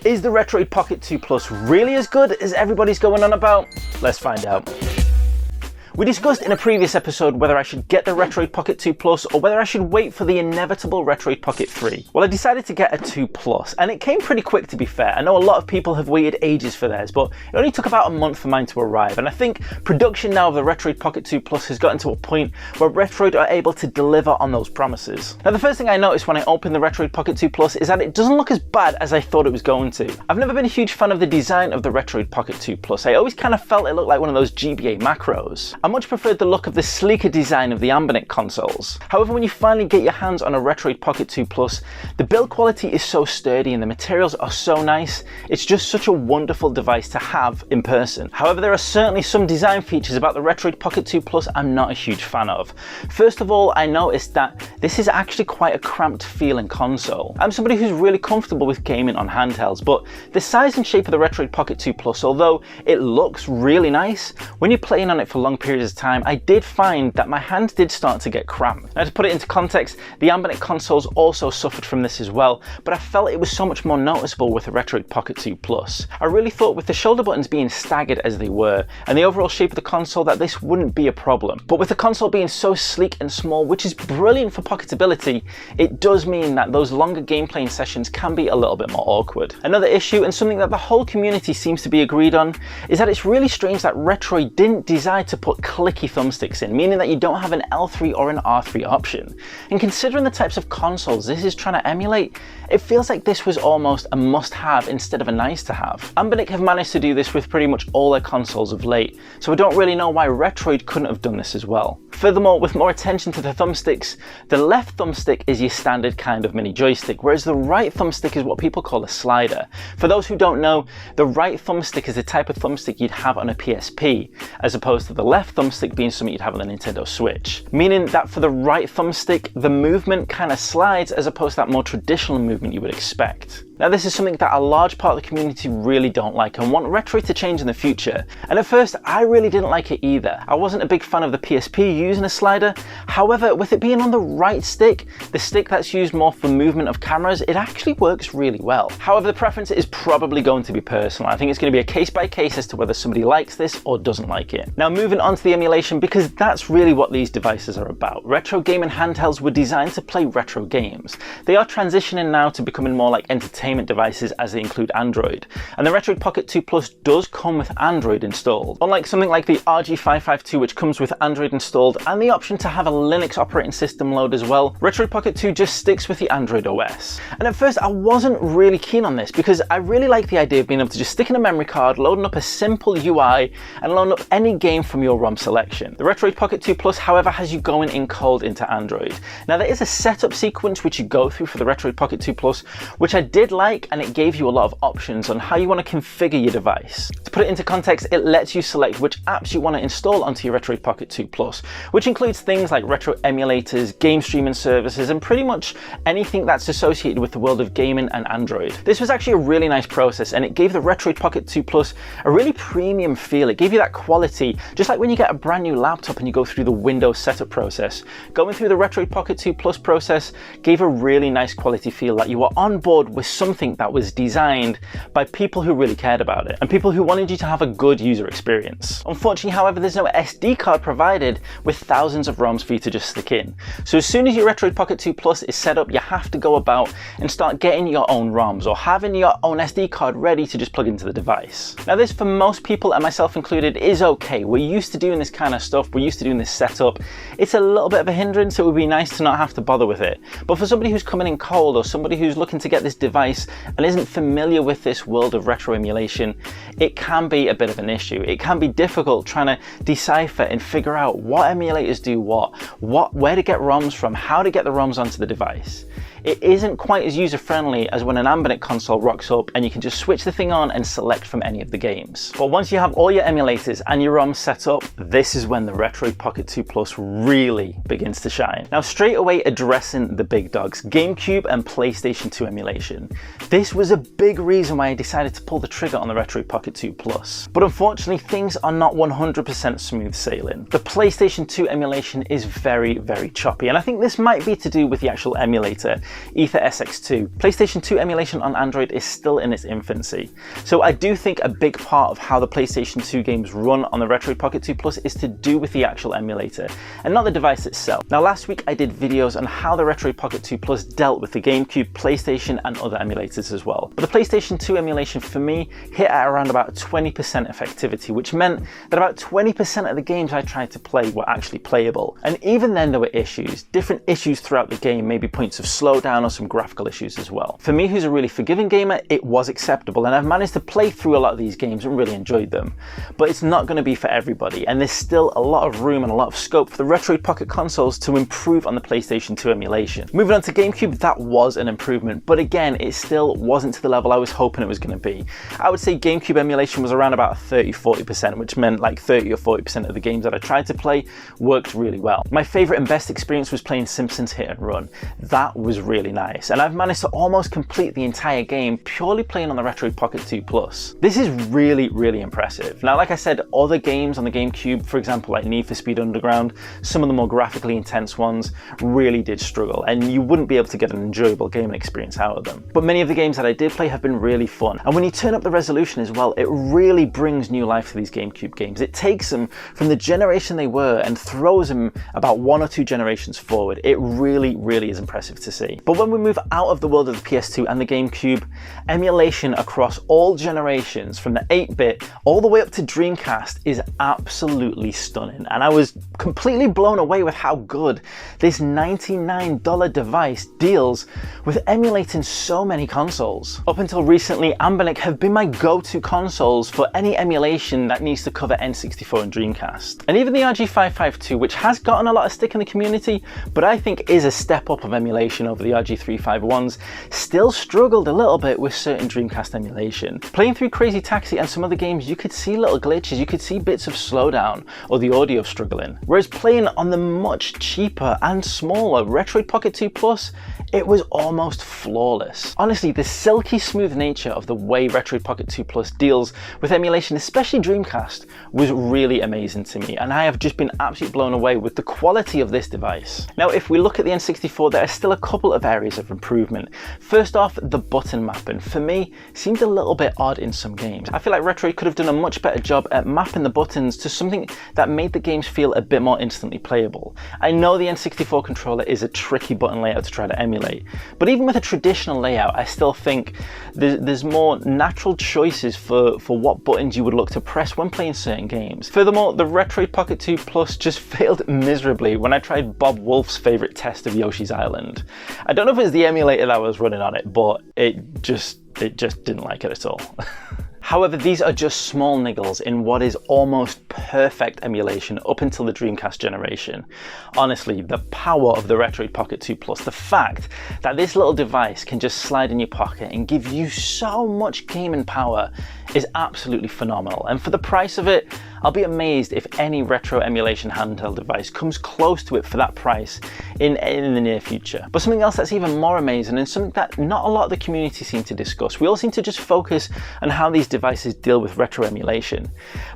Is the Retroid Pocket 2 Plus really as good as everybody's going on about? Let's find out. We discussed in a previous episode whether I should get the Retroid Pocket 2 Plus or whether I should wait for the inevitable Retroid Pocket 3. Well, I decided to get a 2 Plus, and it came pretty quick to be fair. I know a lot of people have waited ages for theirs, but it only took about a month for mine to arrive, and I think production now of the Retroid Pocket 2 Plus has gotten to a point where Retroid are able to deliver on those promises. Now, the first thing I noticed when I opened the Retroid Pocket 2 Plus is that it doesn't look as bad as I thought it was going to. I've never been a huge fan of the design of the Retroid Pocket 2 Plus. I always kind of felt it looked like one of those GBA macros. I much preferred the look of the sleeker design of the Anbernic consoles. However, when you finally get your hands on a Retroid Pocket 2 Plus, the build quality is so sturdy and the materials are so nice. It's just such a wonderful device to have in person. However, there are certainly some design features about the Retroid Pocket 2 Plus I'm not a huge fan of. First of all, I noticed that this is actually quite a cramped feeling console. I'm somebody who's really comfortable with gaming on handhelds, but the size and shape of the Retroid Pocket 2 Plus, although it looks really nice, when you're playing on it for long periods of time, I did find that my hand did start to get cramped. Now, to put it into context, the Anbernic consoles also suffered from this as well, but I felt it was so much more noticeable with the Retroid Pocket 2 Plus. I really thought with the shoulder buttons being staggered as they were, and the overall shape of the console, that this wouldn't be a problem. But with the console being so sleek and small, which is brilliant for pocketability, it does mean that those longer gameplay sessions can be a little bit more awkward. Another issue, and something that the whole community seems to be agreed on, is that it's really strange that Retroid didn't decide to put clicky thumbsticks in, meaning that you don't have an L3 or an R3 option. And considering the types of consoles this is trying to emulate, it feels like this was almost a must-have instead of a nice-to-have. Anbernic have managed to do this with pretty much all their consoles of late, so I don't really know why Retroid couldn't have done this as well. Furthermore, with more attention to the thumbsticks, the left thumbstick is your standard kind of mini joystick, whereas the right thumbstick is what people call a slider. For those who don't know, the right thumbstick is the type of thumbstick you'd have on a PSP, as opposed to the left thumbstick being something you'd have on the Nintendo Switch. Meaning that for the right thumbstick, the movement kind of slides as opposed to that more traditional movement you would expect. Now, this is something that a large part of the community really don't like and want Retroid to change in the future. And at first, I really didn't like it either. I wasn't a big fan of the PSP using a slider. However, with it being on the right stick, the stick that's used more for movement of cameras, it actually works really well. However, the preference is probably going to be personal. I think it's going to be a case by case as to whether somebody likes this or doesn't like it. Now, moving on to the emulation, because that's really what these devices are about. Retro gaming handhelds were designed to play retro games. They are transitioning now to becoming more like entertainment devices as they include Android. And the Retroid Pocket 2 Plus does come with Android installed. Unlike something like the RG552, which comes with Android installed and the option to have a Linux operating system load as well, Retroid Pocket 2 just sticks with the Android OS. And at first I wasn't really keen on this because I really like the idea of being able to just stick in a memory card, loading up a simple UI and loading up any game from your ROM selection. The Retroid Pocket 2 Plus, however, has you going in cold into Android. Now, there is a setup sequence which you go through for the Retroid Pocket 2 Plus, which I did like, and it gave you a lot of options on how you want to configure your device. To put it into context, it lets you select which apps you want to install onto your Retroid Pocket 2 Plus, which includes things like retro emulators, game streaming services, and pretty much anything that's associated with the world of gaming and Android. This was actually a really nice process, and it gave the Retroid Pocket 2 Plus a really premium feel. It gave you that quality, just like when you get a brand new laptop and you go through the Windows setup process. Going through the Retroid Pocket 2 Plus process gave a really nice quality feel, that you were on board with something that was designed by people who really cared about it and people who wanted you to have a good user experience. Unfortunately, however, there's no SD card provided with thousands of ROMs for you to just stick in. So as soon as your Retroid Pocket 2 Plus is set up, you have to go about and start getting your own ROMs or having your own SD card ready to just plug into the device. Now, this for most people, and myself included, is okay. We're used to doing this kind of stuff. We're used to doing this setup. It's a little bit of a hindrance. It would be nice to not have to bother with it. But for somebody who's coming in cold, or somebody who's looking to get this device and isn't familiar with this world of retro emulation, it can be a bit of an issue. It can be difficult trying to decipher and figure out what emulators do what, where to get ROMs from, how to get the ROMs onto the device. It isn't quite as user-friendly as when an Anbernic console rocks up and you can just switch the thing on and select from any of the games. But once you have all your emulators and your ROMs set up, this is when the Retroid Pocket 2 Plus really begins to shine. Now, straight away addressing the big dogs, GameCube and PlayStation 2 emulation. This was a big reason why I decided to pull the trigger on the Retroid Pocket 2 Plus. But unfortunately, things are not 100% smooth sailing. The PlayStation 2 emulation is very, very choppy, and I think this might be to do with the actual emulator. Ether SX2. PlayStation 2 emulation on Android is still in its infancy. So I do think a big part of how the PlayStation 2 games run on the Retroid Pocket 2 Plus is to do with the actual emulator, and not the device itself. Now last week I did videos on how the Retroid Pocket 2 Plus dealt with the GameCube, PlayStation and other emulators as well. But the PlayStation 2 emulation for me hit at around about 20% effectivity, which meant that about 20% of the games I tried to play were actually playable. And even then there were issues, different issues throughout the game, maybe points of slowdown or some graphical issues as well. For me, who's a really forgiving gamer, it was acceptable, and I've managed to play through a lot of these games and really enjoyed them. But it's not going to be for everybody, and there's still a lot of room and a lot of scope for the Retroid Pocket consoles to improve on the PlayStation 2 emulation. Moving on to GameCube, that was an improvement, but again, it still wasn't to the level I was hoping it was going to be. I would say GameCube emulation was around about 30-40%, which meant like 30 or 40% of the games that I tried to play worked really well. My favorite and best experience was playing Simpsons Hit and Run. That was really nice, and I've managed to almost complete the entire game purely playing on the Retroid Pocket 2 Plus. This is really impressive. Now, like I said, other games on the GameCube, for example, like Need for Speed Underground, some of the more graphically intense ones really did struggle, and you wouldn't be able to get an enjoyable gaming experience out of them. But many of the games that I did play have been really fun, and when you turn up the resolution as well, it really brings new life to these GameCube games. It takes them from the generation they were and throws them about 1 or 2 generations forward. It really is impressive to see. But when we move out of the world of the PS2 and the GameCube, emulation across all generations from the 8-bit all the way up to Dreamcast is absolutely stunning, and I was completely blown away with how good this $99 device deals with emulating so many consoles. Up until recently, Anbernic have been my go-to consoles for any emulation that needs to cover N64 and Dreamcast. And even the RG552, which has gotten a lot of stick in the community, but I think is a step up of emulation over the RG351s, still struggled a little bit with certain Dreamcast emulation. Playing through Crazy Taxi and some other games, you could see little glitches, you could see bits of slowdown or the audio struggling. Whereas playing on the much cheaper and smaller Retroid Pocket 2 Plus, it was almost flawless. Honestly, the silky smooth nature of the way Retroid Pocket 2 Plus deals with emulation, especially Dreamcast, was really amazing to me, and I have just been absolutely blown away with the quality of this device. Now, if we look at the N64, there are still a couple of areas of improvement. First off, the button mapping, for me, seemed a little bit odd in some games. I feel like Retroid could have done a much better job at mapping the buttons to something that made the games feel a bit more instantly playable. I know the N64 controller is a tricky button layout to try to emulate, but even with a traditional layout, I still think there's more natural choices for what buttons you would look to press when playing certain games. Furthermore, the Retroid Pocket 2 Plus just failed miserably when I tried Bob Wolf's favourite test of Yoshi's Island. I don't know if it's the emulator that was running on it, but it just didn't like it at all. However, these are just small niggles in what is almost perfect emulation up until the Dreamcast generation. Honestly, the power of the Retroid Pocket 2 Plus, the fact that this little device can just slide in your pocket and give you so much gaming power is absolutely phenomenal. And for the price of it, I'll be amazed if any retro emulation handheld device comes close to it for that price in the near future. But something else that's even more amazing, and something that not a lot of the community seem to discuss, we all seem to just focus on how these devices deal with retro emulation.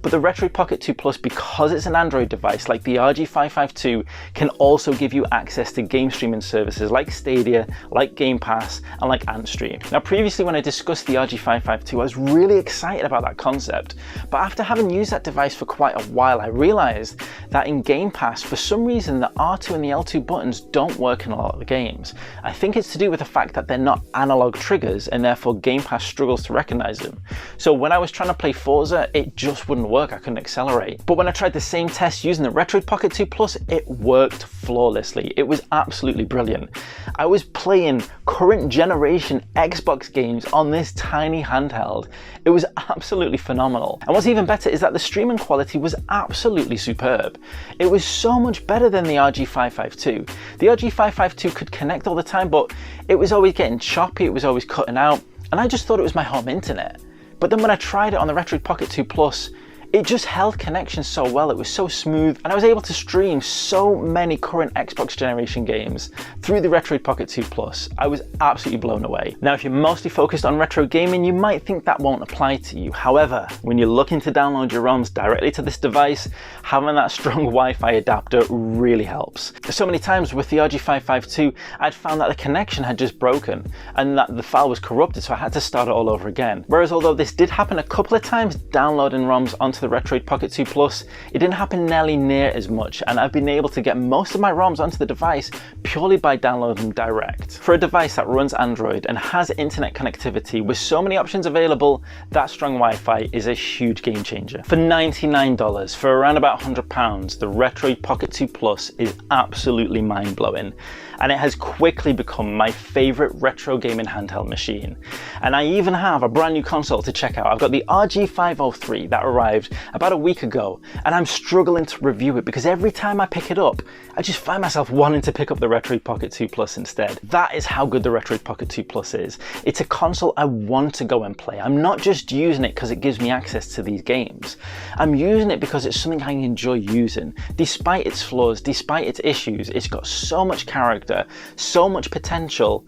But the Retroid Pocket 2 Plus, because it's an Android device like the RG552, can also give you access to game streaming services like Stadia, like Game Pass, and like Antstream. Now, previously when I discussed the RG552, I was really excited about that concept, but after having used that device for quite a while, I realized that in Game Pass, for some reason, the R2 and the L2 buttons don't work in a lot of the games. I think it's to do with the fact that they're not analog triggers, and therefore Game Pass struggles to recognize them. So when I was trying to play Forza, it just wouldn't work, I couldn't accelerate. But when I tried the same test using the Retroid Pocket 2 Plus, it worked flawlessly. It was absolutely brilliant. I was playing current generation Xbox games on this tiny handheld. It was absolutely phenomenal. And what's even better is that the streaming quality was absolutely superb. It was so much better than the RG552. The RG552 could connect all the time, but it was always getting choppy, it was always cutting out, and I just thought it was my home internet. But then when I tried it on the Retroid Pocket 2 Plus, It just held connection so well, it was so smooth, and I was able to stream so many current Xbox generation games through the Retroid Pocket 2 Plus. I was absolutely blown away. Now, if you're mostly focused on retro gaming, you might think that won't apply to you. However, when you're looking to download your ROMs directly to this device, having that strong Wi-Fi adapter really helps. So many times with the RG552, I'd found that the connection had just broken and that the file was corrupted, so I had to start it all over again. Whereas although this did happen a couple of times downloading ROMs onto the Retroid Pocket 2 Plus, it didn't happen nearly near as much, and I've been able to get most of my ROMs onto the device purely by downloading them direct. For a device that runs Android and has internet connectivity with so many options available, that strong Wi-Fi is a huge game changer. For $99, for around about £100, the Retroid Pocket 2 Plus is absolutely mind-blowing, and it has quickly become my favourite retro gaming handheld machine. And I even have a brand new console to check out. I've got the RG503 that arrived about a week ago, and I'm struggling to review it because every time I pick it up, I just find myself wanting to pick up the Retroid Pocket 2 Plus instead. That is how good the Retroid Pocket 2 Plus is. It's a console I want to go and play. I'm not just using it because it gives me access to these games. I'm using it because it's something I enjoy using. Despite its flaws, despite its issues, it's got so much character, so much potential.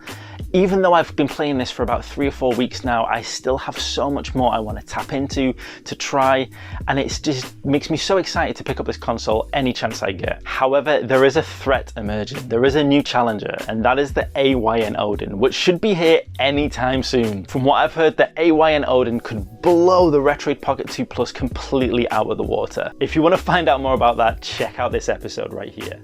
Even though I've been playing this for about 3 or 4 weeks now, I still have so much more I want to tap into, to try, and it just makes me so excited to pick up this console any chance I get. However, there is a threat emerging. There is a new challenger, and that is the AYN Odin, which should be here anytime soon. From what I've heard, the AYN Odin could blow the Retroid Pocket 2 Plus completely out of the water. If you want to find out more about that, check out this episode right here.